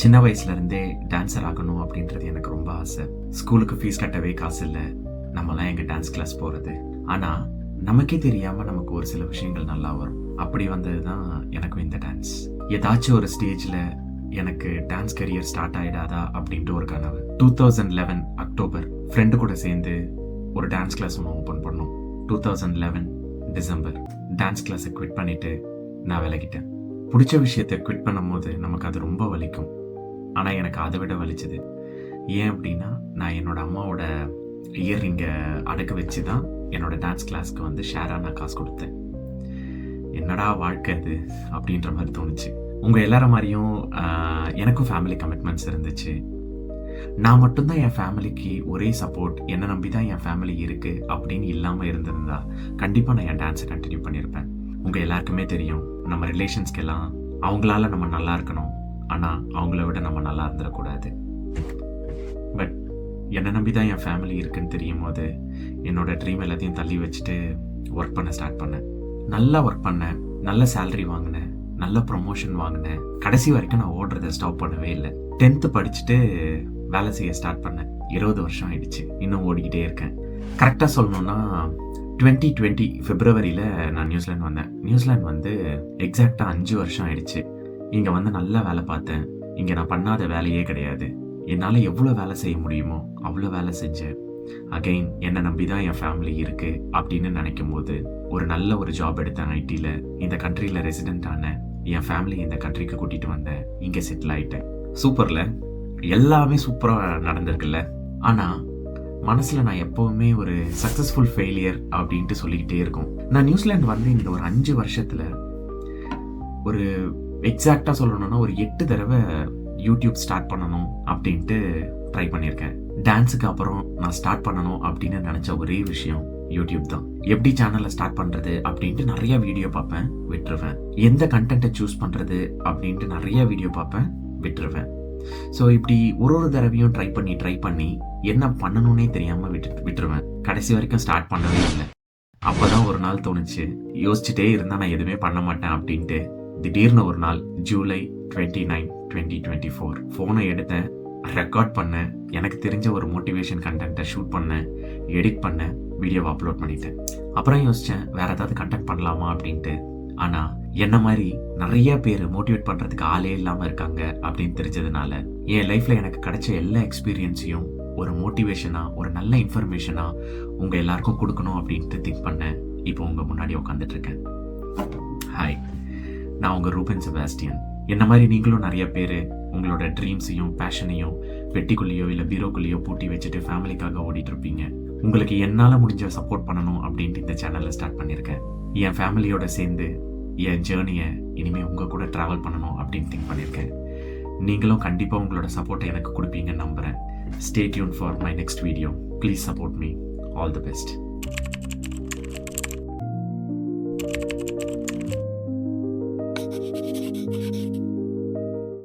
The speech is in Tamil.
சின்ன வயசுலேருந்தே டான்ஸர் ஆகணும் அப்படின்றது எனக்கு ரொம்ப ஆசை. ஸ்கூலுக்கு ஃபீஸ் கட்டவே காசு இல்லை, நம்மலாம் எங்கள் டான்ஸ் கிளாஸ் போகிறது. ஆனால் நமக்கே தெரியாமல் நமக்கு ஒரு சில விஷயங்கள் நல்லா வரும். அப்படி வந்தது தான் எனக்கும் இந்த டான்ஸ். ஏதாச்சும் ஒரு ஸ்டேஜில் எனக்கு டான்ஸ் கரியர் ஸ்டார்ட் ஆகிடாதா அப்படின்ட்டு ஒரு கனவு. 2011 அக்டோபர் ஃப்ரெண்டு கூட சேர்ந்து ஒரு டான்ஸ் கிளாஸ் ஒன்று ஓப்பன் பண்ணோம். 2011 டிசம்பர் டான்ஸ் கிளாஸை குவிட் பண்ணிவிட்டு நான் விலகிட்டேன். பிடிச்ச விஷயத்தை குவிட் பண்ணும் போது நமக்கு அது ரொம்ப வலிக்கும். ஆனால் எனக்கு அதை விட வலிச்சது. ஏன் அப்படின்னா, நான் என்னோட அம்மாவோட இயர்ரிங்கை அடக்க வச்சு தான் என்னோட டான்ஸ் கிளாஸ்க்கு வந்து ஷேராக நான் காசு கொடுத்தேன். என்னடா வாழ்க்கை அது அப்படின்ற மாதிரி தோணுச்சு. உங்கள் எல்லார மாதிரியும் எனக்கும் ஃபேமிலி கமிட்மெண்ட்ஸ் இருந்துச்சு. நான் மட்டும்தான் என் ஃபேமிலிக்கு ஒரே சப்போர்ட், என்னை நம்பி தான் என் ஃபேமிலி இருக்குது அப்படின்னு இல்லாமல் இருந்திருந்தா கண்டிப்பாக நான் என் டான்ஸை கண்டினியூ பண்ணியிருப்பேன். உங்கள் எல்லாருக்குமே தெரியும், நம்ம ரிலேஷன்ஸ்க்கெல்லாம் அவங்களால நம்ம நல்லா இருக்கணும், ஆனால் அவங்கள விட நம்ம நல்லா இருந்துடக்கூடாது. பட் என்னை நம்பி தான் என் ஃபேமிலி இருக்குன்னு தெரியும் போது என்னோட ட்ரீம் எல்லாத்தையும் தள்ளி வச்சுட்டு ஒர்க் பண்ண ஸ்டார்ட் பண்ணேன். நல்லா ஒர்க் பண்ணேன், நல்ல சேலரி வாங்கினேன், நல்ல ப்ரொமோஷன் வாங்கினேன். கடைசி வரைக்கும் நான் ஓடுறதை ஸ்டாப் பண்ணவே இல்லை. 10th படிச்சுட்டு வேலை செய்ய ஸ்டார்ட் பண்ணேன். 20 வருஷம் ஆயிடுச்சு, இன்னும் ஓடிக்கிட்டே இருக்கேன். கரெக்டாக சொல்லணும்னா 2020 பிப்ரவரியில் நான் நியூசிலாந்து வந்தேன். நியூசிலாந்து வந்து எக்ஸாக்டாக 5 வருஷம் ஆயிடுச்சு. இங்கே வந்து நல்லா வேலை பார்த்தேன். இங்கே நான் பண்ணாத வேலையே கிடையாது. என்னால் எவ்வளோ வேலை செய்ய முடியுமோ அவ்வளோ வேலை செஞ்சேன். அகெயின் என்னை நம்பி தான் என் ஃபேமிலி இருக்குது அப்படின்னு நினைக்கும் போது ஒரு நல்ல ஒரு ஜாப் எடுத்தேன் ஐடியில். இந்த கண்ட்ரியில் ரெசிடென்ட் ஆனேன். என் ஃபேமிலி இந்த கண்ட்ரிக்கு கூட்டிகிட்டு வந்தேன். இங்கே செட்டில் ஆகிட்டேன். சூப்பரில் எல்லாமே சூப்பராக நடந்திருக்குல்ல. ஆனால் மனசில் நான் எப்போவுமே ஒரு சக்ஸஸ்ஃபுல் ஃபெயிலியர் அப்படின்ட்டு சொல்லிக்கிட்டே இருக்கும். நான் நியூசிலாந்து வந்து இந்த ஒரு 5 வருஷத்தில் ஒரு எக்ஸாக்டாக சொல்லணும்னா ஒரு 8 தடவை யூடியூப் ஸ்டார்ட் பண்ணணும் அப்படின்ட்டு ட்ரை பண்ணியிருக்கேன். டான்ஸுக்கு அப்புறம் நான் ஸ்டார்ட் பண்ணணும் அப்படின்னு நினச்ச ஒரே விஷயம் யூடியூப் தான். எப்படி சேனலை ஸ்டார்ட் பண்ணுறது அப்படின்ட்டு நிறைய வீடியோ பார்ப்பேன், விட்டுருவேன். எந்த கண்டென்ட்டை சூஸ் பண்ணுறது அப்படின்ட்டு நிறைய வீடியோ பார்ப்பேன், விட்டுருவேன். ஸோ இப்படி ஒரு தடவையும் ட்ரை பண்ணி என்ன பண்ணணும்னே தெரியாமல் விட்டுருவேன். கடைசி வரைக்கும் ஸ்டார்ட் பண்ணவே இல்லை. அப்போ தான் ஒரு நாள் தோணுச்சு, யோசிச்சுட்டே இருந்தால் நான் எதுவுமே பண்ண மாட்டேன் அப்படின்ட்டு. திடீர்னு ஒரு நாள் ஜூலை 29, 2024 ஃபோனை எடுத்தேன், ரெக்கார்ட் பண்ணேன், எனக்கு தெரிஞ்ச ஒரு மோட்டிவேஷன் கண்டென்ட்டை ஷூட் பண்ணேன், எடிட் பண்ணேன், வீடியோவை அப்லோட் பண்ணிட்டேன். அப்புறம் யோசித்தேன் வேறு ஏதாவது கண்டென்ட் பண்ணலாமா அப்படின்ட்டு. ஆனால் என்ன மாதிரி நிறைய பேர் மோட்டிவேட் பண்ணுறதுக்கு ஆளே இல்லாமல் இருக்காங்க அப்படின்னு தெரிஞ்சதுனால என் லைஃப்பில் எனக்கு கிடைச்ச எல்லா எக்ஸ்பீரியன்ஸையும் ஒரு மோட்டிவேஷனாக, ஒரு நல்ல இன்ஃபர்மேஷனாக உங்கள் எல்லாருக்கும் கொடுக்கணும் அப்படின்ட்டு திங்க் பண்ணேன். இப்போ உங்கள் முன்னாடி உட்காந்துட்ருக்கேன். ஹாய், நான் உங்கள் ரூபன் செபாஸ்டியன். என்ன மாதிரி நீங்களும் நிறைய பேர் உங்களோட ட்ரீம்ஸையும் பேஷனையும் வெட்டிக்குள்ளேயோ இல்லை பீரோக்குள்ளேயோ பூட்டி வச்சுட்டு ஃபேமிலிக்காக ஓடிட்டு இருப்பீங்க. உங்களுக்கு என்னால் முடிஞ்ச சப்போர்ட் பண்ணணும் அப்படின்ட்டு இந்த சேனலை ஸ்டார்ட் பண்ணியிருக்கேன். என் ஃபேமிலியோட சேர்ந்து என் ஜேர்னியை இனிமேல் உங்கள் கூட ட்ராவல் பண்ணணும் அப்படின்னு திங்க் பண்ணியிருக்கேன். நீங்களும் கண்டிப்பாக உங்களோட சப்போர்ட்டை எனக்கு கொடுப்பீங்கன்னு நம்புகிறேன். Stay tuned for my next video. Please support me. All the best.